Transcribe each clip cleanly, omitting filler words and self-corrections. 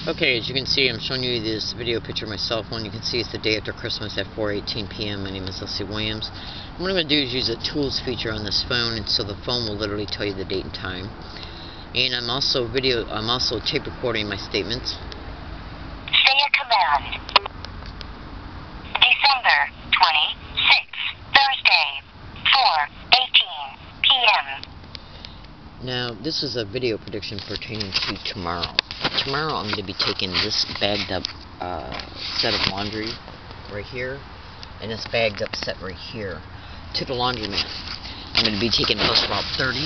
Okay, as you can see, I'm showing you this video picture of my cell phone. You can see it's the day after Christmas at 4:18 p.m. My name is Leslie Williams. And what I'm going to do is use the tools feature on this phone, and so the phone will literally tell you the date and time. And I'm also tape recording my statements. Say a command. December 26th, Thursday, 4:18 p.m. Now, this is a video prediction pertaining to tomorrow. Tomorrow I'm going to be taking this bagged up set of laundry right here, and this bagged up set right here to the laundromat. I'm going to be taking bus route 30.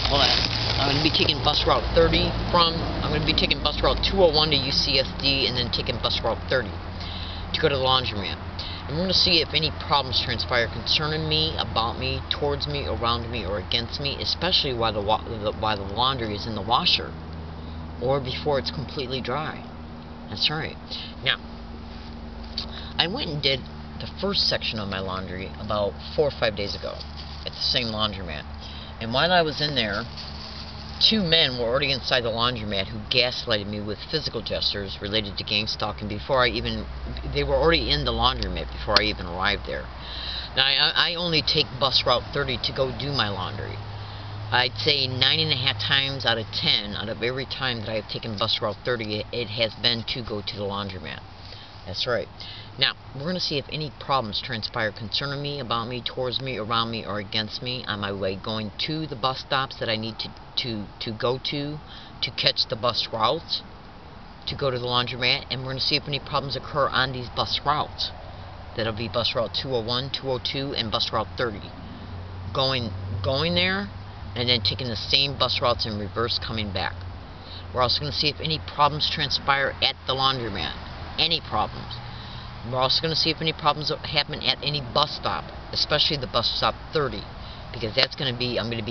I'm going to be taking bus route 30 I'm going to be taking bus route 201 to UCSD, and then taking bus route 30 to go to the laundromat. And we're going to see if any problems transpire concerning me, about me, towards me, around me, or against me, especially while the laundry is in the washer, or before it's completely dry. That's right. Now, I went and did the first section of my laundry about 4 or 5 days ago at the same laundromat. And while I was in there, 2 men were already inside the laundromat who gaslighted me with physical gestures related to gang stalking before they were already in the laundromat before I even arrived there. Now, I only take bus route 30 to go do my laundry. I'd say 9.5 times out of 10, out of every time that I've taken bus route 30, it has been to go to the laundromat. That's right. Now, we're going to see if any problems transpire concerning me, about me, towards me, around me, or against me on my way going to the bus stops that I need to go to catch the bus routes, to go to the laundromat, and we're going to see if any problems occur on these bus routes. That'll be bus route 201, 202, and bus route 30. Going there, and then taking the same bus routes in reverse coming back. We're also going to see if any problems transpire at the laundromat. Any problems. We're also going to see if any problems happen at any bus stop, especially the bus stop 30, because that's going to be, I'm going to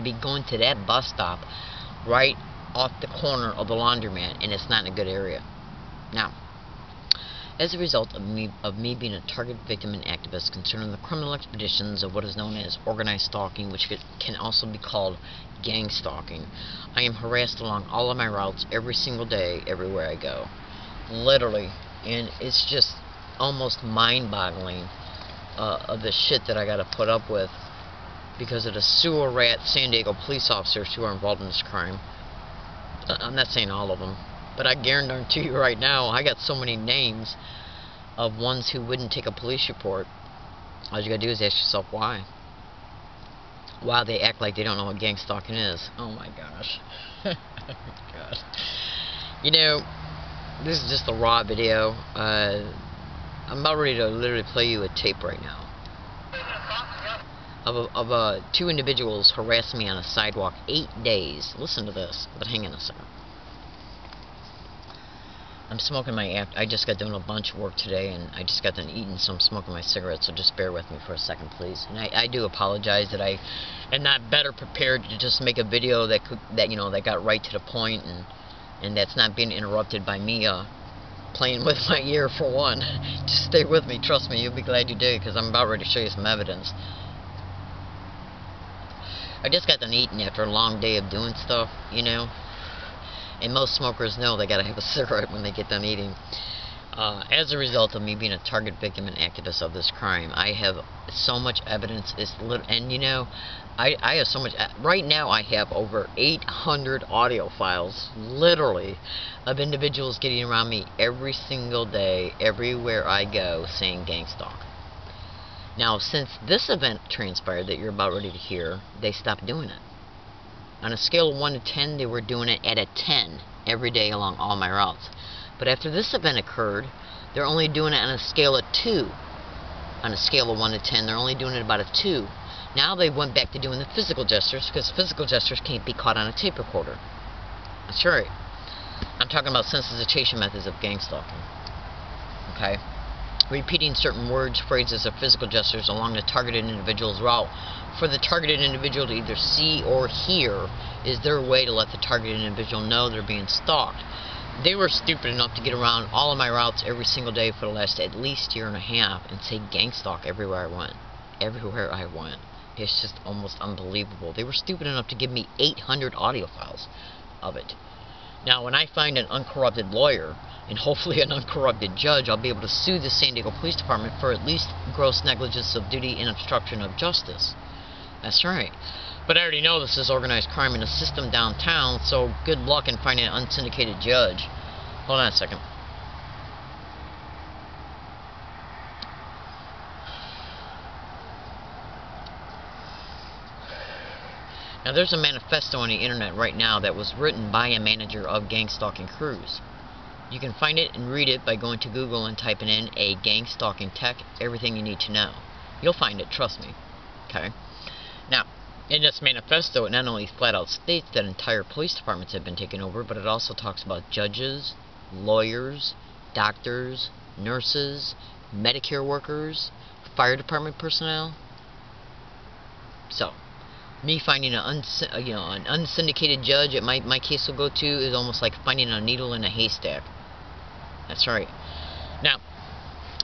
be going to that bus stop right off the corner of the laundromat, and it's not in a good area. Now, as a result of me being a target victim and activist concerning the criminal expeditions of what is known as organized stalking, which can also be called gang stalking, I am harassed along all of my routes every single day, everywhere I go. Literally. And it's just almost mind-boggling of the shit that I got to put up with because of the sewer rat San Diego police officers who are involved in this crime. I'm not saying all of them, but I guarantee you right now, I got so many names of ones who wouldn't take a police report. All you gotta do is ask yourself why. Why they act like they don't know what gang stalking is. Oh my gosh. God. You know, this is just a raw video. I'm about ready to literally play you a tape right now of 2 individuals harassing me on a sidewalk 8 days. Listen to this, but hang on a second. I'm smoking I just got done a bunch of work today, and I just got done eating, so I'm smoking my cigarette, so just bear with me for a second, please. And I do apologize that I am not better prepared to just make a video that got right to the point, and that's not being interrupted by me playing with my ear for one. Just stay with me, trust me, you'll be glad you did, because I'm about ready to show you some evidence. I just got done eating after a long day of doing stuff, you know, and most smokers know they gotta have a cigarette when they get done eating. As a result of me being a target victim and activist of this crime, I have so much evidence. And you know, I have so much. Right now, I have over 800 audio files, literally, of individuals getting around me every single day, everywhere I go, saying gang stalk. Now, since this event transpired that you're about ready to hear, they stopped doing it. On a scale of 1 to 10, they were doing it at a 10 every day along all my routes. But after this event occurred, they're only doing it on a scale of 2. On a scale of 1 to 10, they're only doing it about a 2. Now they went back to doing the physical gestures, because physical gestures can't be caught on a tape recorder. That's right. I'm talking about sensitization methods of gang stalking. Okay? Repeating certain words, phrases, or physical gestures along the targeted individual's route for the targeted individual to either see or hear is their way to let the targeted individual know they're being stalked. They were stupid enough to get around all of my routes every single day for the last at least 1.5 years and say gang stalk everywhere I went. Everywhere I went. It's just almost unbelievable. They were stupid enough to give me 800 audio files. of it. Now, when I find an uncorrupted lawyer, and hopefully an uncorrupted judge, I'll be able to sue the San Diego Police Department for at least gross negligence of duty and obstruction of justice. That's right. But I already know this is organized crime in a system downtown, so good luck in finding an unsyndicated judge. Hold on a second. Now, there's a manifesto on the internet right now that was written by a manager of gang stalking crews. You can find it and read it by going to Google and typing in a gang stalking tech, everything you need to know. You'll find it, trust me. Okay? Now, in this manifesto, it not only flat out states that entire police departments have been taken over, but it also talks about judges, lawyers, doctors, nurses, Medicare workers, fire department personnel. So, me finding an unsyndicated judge at my case will go to is almost like finding a needle in a haystack. That's right. Now,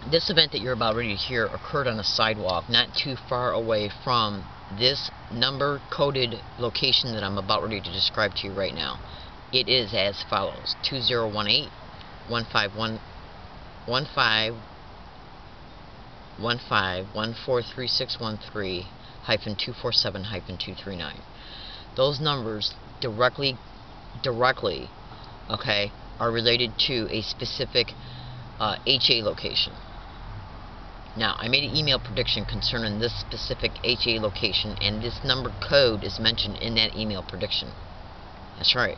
this event that you're about ready to hear occurred on a sidewalk not too far away from this number-coded location that I'm about ready to describe to you right now. It is as follows: 2018-15-143613-247-239. Those numbers directly, okay, are related to a specific HA location. Now, I made an email prediction concerning this specific HA location, and this number code is mentioned in that email prediction. That's right.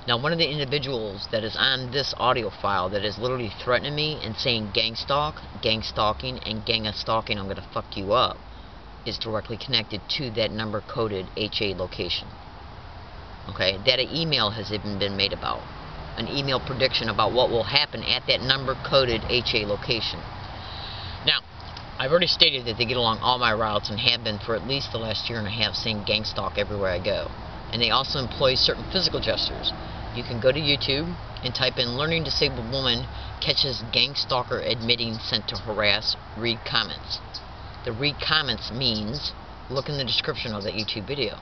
Now, one of the individuals that is on this audio file that is literally threatening me and saying gang stalking, and gang stalking, I'm going to fuck you up, is directly connected to that number coded HA location. Okay, that an email has even been made about. An email prediction about what will happen at that number coded HA location. Now, I've already stated that they get along all my routes and have been for at least the last year and a half, saying gang stalk everywhere I go. And they also employ certain physical gestures. You can go to YouTube and type in "learning disabled woman catches gang stalker admitting sent to harass, read comments." The read comments means look in the description of that YouTube video.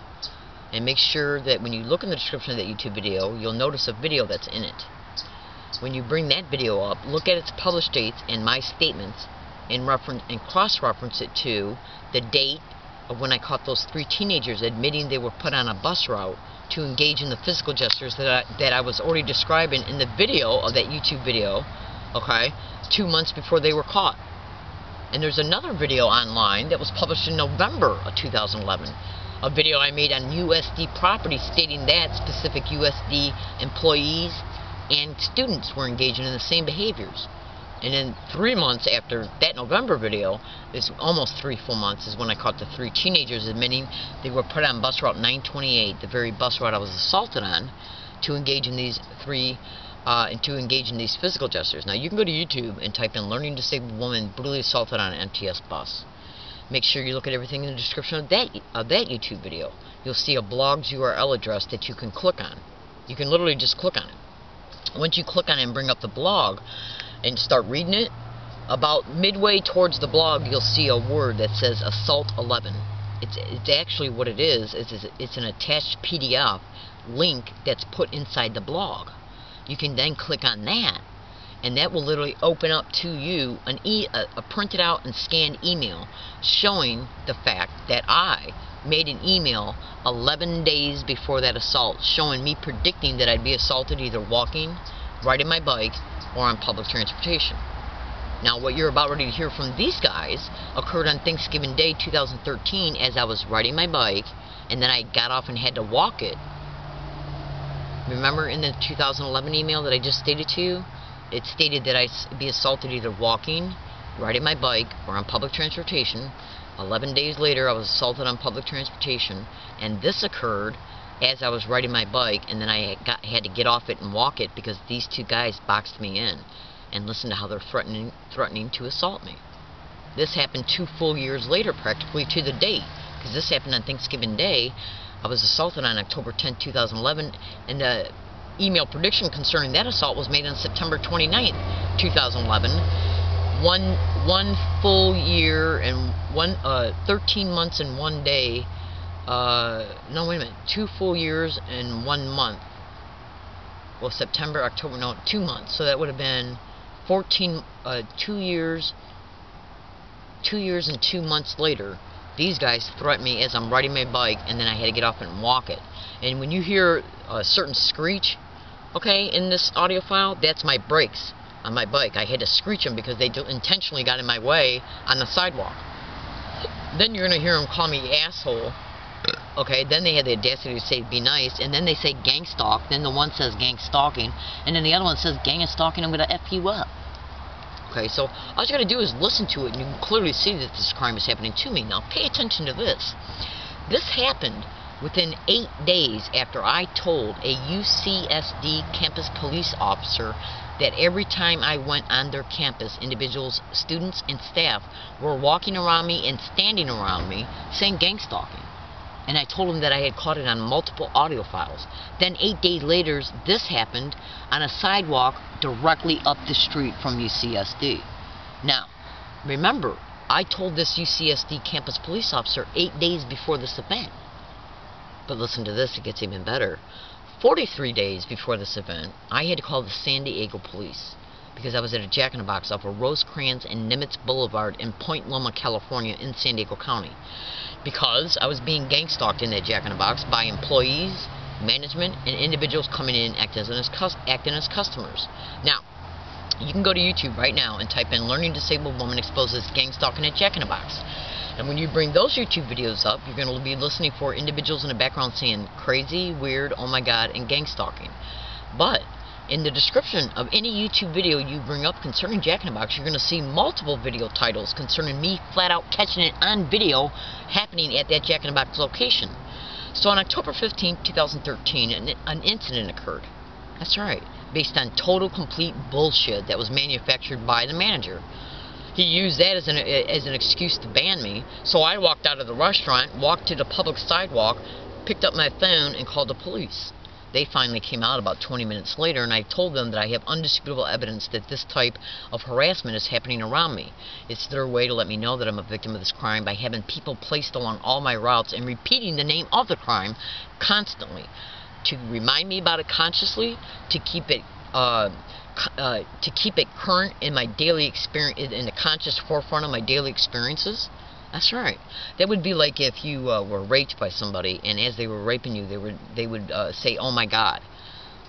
And make sure that when you look in the description of that YouTube video, you'll notice a video that's in it. When you bring that video up, look at its published dates and my statements, and cross-reference it to the date of when I caught those 3 teenagers admitting they were put on a bus route to engage in the physical gestures that I was already describing in the video of that YouTube video, okay, 2 months before they were caught. And there's another video online that was published in November of 2011, a video I made on USD property stating that specific USD employees and students were engaging in the same behaviors. And then 3 months after that November video, it's almost 3 full months, is when I caught the 3 teenagers admitting they were put on bus route 928, the very bus route I was assaulted on, to engage in these physical gestures. Now, you can go to YouTube and type in "learning disabled woman brutally assaulted on an MTS bus." Make sure you look at everything in the description of that YouTube video. You'll see a blog's URL address that you can click on. You can literally just click on it. Once you click on it and bring up the blog and start reading it, about midway towards the blog, you'll see a word that says Assault 11. It's actually what it is it's an attached PDF link that's put inside the blog. You can then click on that, and that will literally open up to you a printed out and scanned email showing the fact that I made an email 11 days before that assault, showing me predicting that I'd be assaulted either walking, riding my bike, or on public transportation. Now, what you're about ready to hear from these guys occurred on Thanksgiving Day 2013 as I was riding my bike, and then I got off and had to walk it. Remember in the 2011 email that I just stated to you? It stated that I'd be assaulted either walking, riding my bike, or on public transportation. 11 days later, I was assaulted on public transportation, and this occurred as I was riding my bike, and then I had to get off it and walk it because these 2 guys boxed me in. And listen to how they're threatening to assault me. This happened 2 full years later, practically to the date, because this happened on Thanksgiving Day. I was assaulted on October 10, 2011, and the email prediction concerning that assault was made on September 29th, 2011. One full year and 13 months and 1 day. No, wait a minute. 2 full years and 1 month well, September, October, no, 2 months. So that would have been 2 years and 2 months later. These guys threatened me as I'm riding my bike, and then I had to get off and walk it. And when you hear a certain screech, okay, in this audio file, that's my brakes on my bike. I had to screech them because they intentionally got in my way on the sidewalk. Then you're going to hear them call me asshole. Okay, then they had the audacity to say be nice, and then they say gang stalk. Then the one says gang stalking, and then the other one says gang stalking, I'm going to F you up. Okay, so all you got to do is listen to it, and you can clearly see that this crime is happening to me. Now, pay attention to this. This happened within 8 days after I told a UCSD campus police officer that every time I went on their campus, individuals, students, and staff were walking around me and standing around me saying gang stalking. And I told him that I had caught it on multiple audio files. Then 8 days later, this happened on a sidewalk directly up the street from UCSD. Now, remember, I told this UCSD campus police officer 8 days before this event. But listen to this, it gets even better. 43 days before this event, I had to call the San Diego police because I was at a Jack in the Box off of Rosecrans and Nimitz Boulevard in Point Loma, California in San Diego County. Because I was being gang stalked in that Jack in the Box by employees, management, and individuals coming in acting as customers. Now, you can go to YouTube right now and type in Learning Disabled Woman Exposes Gang Stalking at Jack in the Box. And when you bring those YouTube videos up, you're going to be listening for individuals in the background saying crazy, weird, oh my god, and gang stalking. But in the description of any YouTube video you bring up concerning Jack in the Box, you're going to see multiple video titles concerning me flat out catching it on video happening at that Jack in the Box location. So on October 15, 2013, an incident occurred. That's right. Based on total, complete bullshit that was manufactured by the manager. He used that as an excuse to ban me, so I walked out of the restaurant, walked to the public sidewalk, picked up my phone, and called the police. They finally came out about 20 minutes later, and I told them that I have undisputable evidence that this type of harassment is happening around me. It's their way to let me know that I'm a victim of this crime by having people placed along all my routes and repeating the name of the crime constantly. To remind me about it consciously, to keep it current in my daily experience, in the conscious forefront of my daily experiences. That's right. That would be like if you were raped by somebody, and as they were raping you, they would say, "Oh my God,"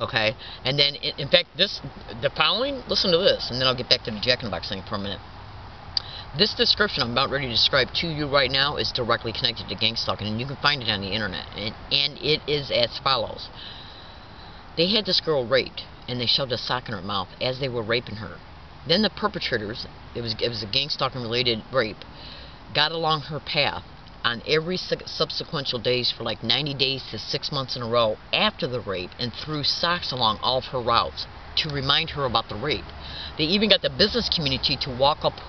okay. And then, in fact, the following. Listen to this, and then I'll get back to the Jack in the Box thing for a minute. This description I'm about ready to describe to you right now is directly connected to gang stalking, and you can find it on the internet. And it is as follows. They had this girl raped, and they shoved a sock in her mouth as they were raping her. Then the perpetrators, it was a gang stalking related rape, got along her path on every subsequential days for like 90 days to 6 months in a row after the rape, and threw socks along all of her routes to remind her about the rape. They even got the business community to walk up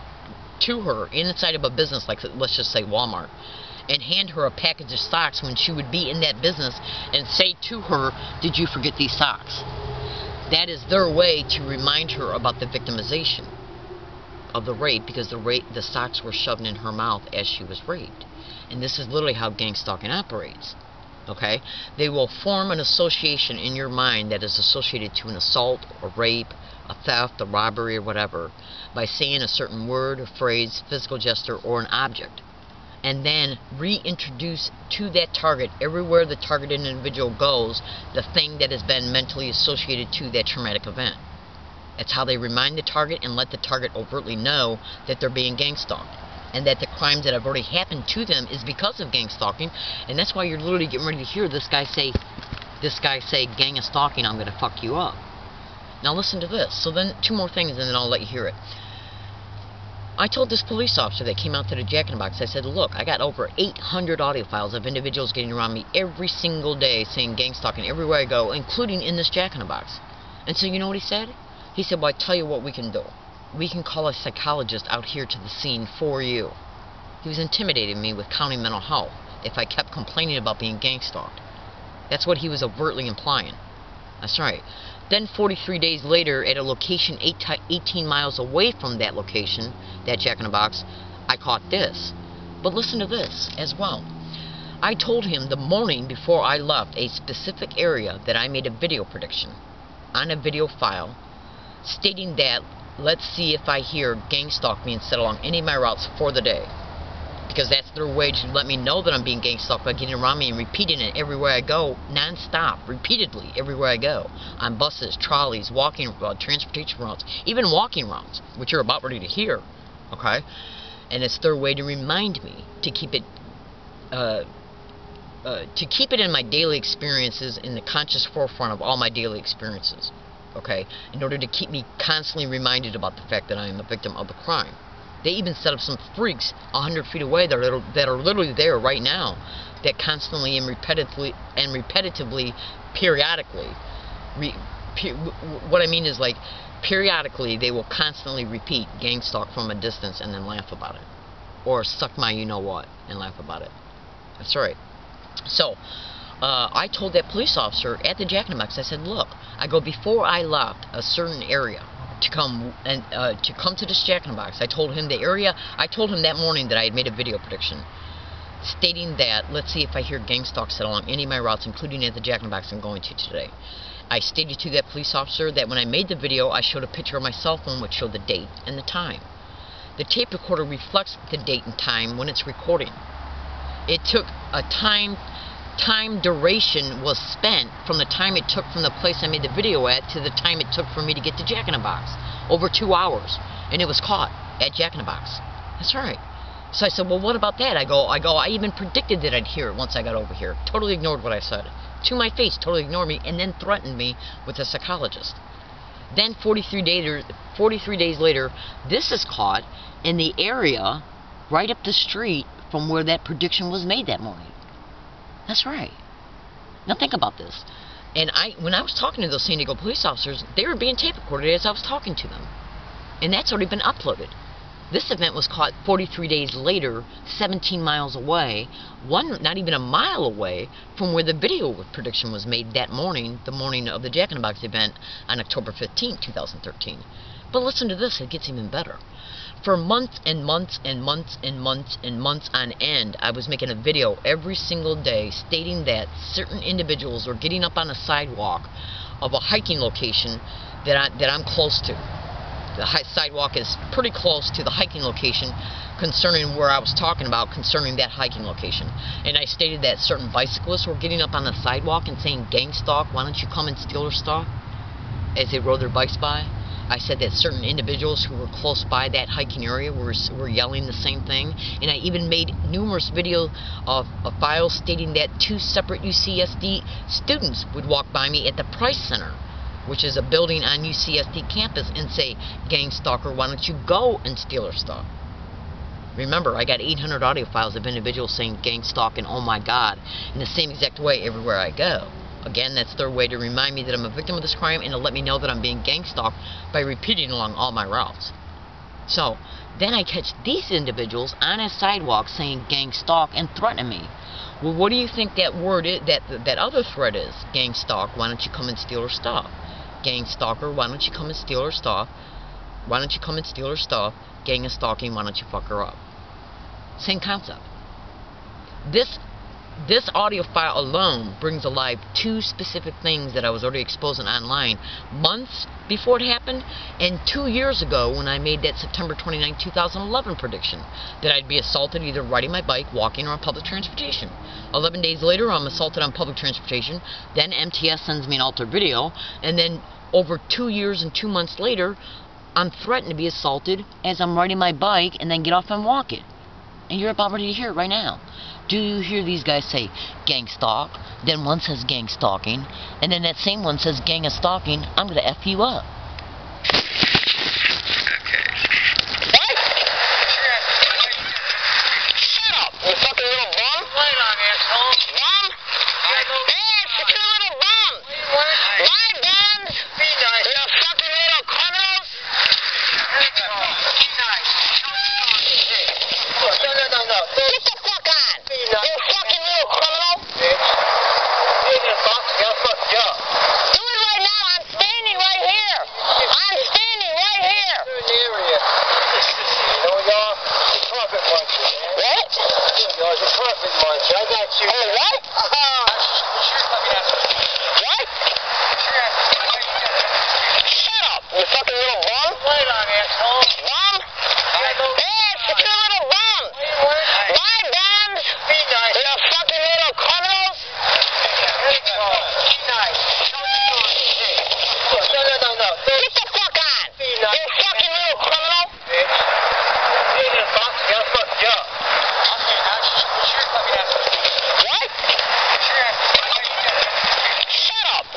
to her inside of a business, like let's just say Walmart, and hand her a package of socks when she would be in that business and say to her, "Did you forget these socks?" That is their way to remind her about the victimization of the rape, because the socks were shoved in her mouth as she was raped. And this is literally how gang stalking operates. Okay? They will form an association in your mind that is associated to an assault, a rape, a theft, a robbery, or whatever, by saying a certain word, or phrase, physical gesture, or an object, and then reintroduce to that target, everywhere the targeted individual goes, the thing that has been mentally associated to that traumatic event. That's how they remind the target and let the target overtly know that they're being gang stalked, and that the crimes that have already happened to them is because of gang stalking. And that's why you're literally getting ready to hear this guy say, "Gang of stalking, I'm going to fuck you up." Now listen to this. So then 2 more things, and then I'll let you hear it. I told this police officer that came out to the Jack in the Box, I said, "Look, I got over 800 audio files of individuals getting around me every single day saying gang stalking everywhere I go, including in this Jack in the Box." And so you know what he said? He said, "Well, I tell you what we can do. We can call a psychologist out here to the scene for you." He was intimidating me with county mental health if I kept complaining about being gang stalked. That's what he was overtly implying. That's right. Then 43 days later, at a location 18 miles away from that location, that Jack in the Box, I caught this. But listen to this as well. I told him the morning before I left a specific area that I made a video prediction. on a video file stating that, let's see if I hear gang stalk me and set along any of my routes for the day. Because that's their way to let me know that I'm being gang stalked by getting around me and repeating it everywhere I go, non-stop, repeatedly, everywhere I go. On buses, trolleys, walking, transportation routes, even walking routes, which you're about ready to hear, okay? And it's their way to remind me to keep it in my daily experiences, in the conscious forefront of all my daily experiences, okay? In order to keep me constantly reminded about the fact that I am a victim of a crime. They even set up some freaks 100 feet away that are literally there right now, that constantly and repetitively, periodically, what I mean is, like, periodically they will constantly repeat gang stalk from a distance and then laugh about it. Or suck my you-know-what and laugh about it. That's right. So, I told that police officer at the Jack in the Box, I said, look, I go, before I left a certain area to come to this Jack in the Box, I told him that morning that I had made a video prediction stating that, let's see if I hear gang stalk set along any of my routes, including at the Jack in the Box I'm going to today. I stated to that police officer that when I made the video, I showed a picture of my cell phone which showed the date and the time. The tape recorder reflects the date and time when it's recording. It took a time duration was spent from the time it took from the place I made the video at to the time it took for me to get to Jack in the Box. Over 2 hours. And it was caught at Jack in the Box. That's right. So I said, well, what about that? I even predicted that I'd hear it once I got over here. Totally ignored what I said. To my face, totally ignored me, and then threatened me with a psychologist. Then 43 days later, this is caught in the area right up the street from where that prediction was made that morning. That's right. Now think about this. And when I was talking to those San Diego police officers, they were being tape recorded as I was talking to them. And that's already been uploaded. This event was caught 43 days later, 17 miles away, not even a mile away from where the video prediction was made that morning, the morning of the Jack in the Box event on October 15, 2013. But listen to this, it gets even better. For months and months and months and months and months on end, I was making a video every single day stating that certain individuals were getting up on a sidewalk of a hiking location that I'm close to. The sidewalk is pretty close to the hiking location concerning where I was talking about concerning that hiking location. And I stated that certain bicyclists were getting up on the sidewalk and saying, gang stalk, why don't you come and steal our stuff? As they rode their bikes by. I said that certain individuals who were close by that hiking area were yelling the same thing. And I even made numerous videos of files stating that 2 separate UCSD students would walk by me at the Price Center, which is a building on UCSD campus, and say, gang stalker, why don't you go and steal our stuff? Remember, I got 800 audio files of individuals saying gang stalk and oh my God in the same exact way everywhere I go. Again, that's their way to remind me that I'm a victim of this crime and to let me know that I'm being gang stalked by repeating along all my routes. So, then I catch these individuals on a sidewalk saying gang stalk and threatening me. Well, what do you think that word is, that other threat is? Gang stalk, why don't you come and steal our stuff? Gang stalker, why don't you come and steal her stuff? Why don't you come and steal her stuff? Gang is stalking, why don't you fuck her up? Same concept. This audio file alone brings alive 2 specific things that I was already exposing online months before it happened, and 2 years ago when I made that September 29, 2011 prediction that I'd be assaulted either riding my bike, walking, or on public transportation. 11 days later, I'm assaulted on public transportation. Then MTS sends me an altered video, and then over 2 years and 2 months later, I'm threatened to be assaulted as I'm riding my bike and then get off and walk it. And you're about ready to hear it right now. Do you hear these guys say gang stalk? Then one says gang stalking, and then that same one says gang of stalking. I'm gonna F you up. Shut up, you fucking little bum! Right on, asshole. Bum? Hey, it's your little bum! Why bums? Be nice. You fucking little criminals! Be nice. No. Get the fuck on! You fucking little criminal! You're gonna fuck you up. Do it right now, I'm standing right here!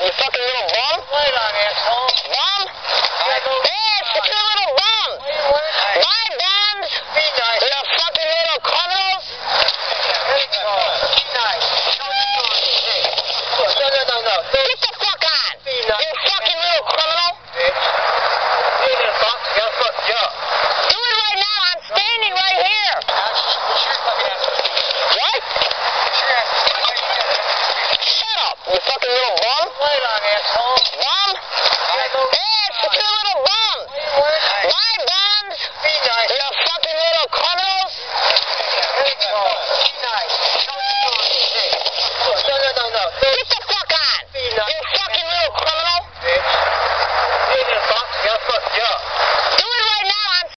You fucking little bum.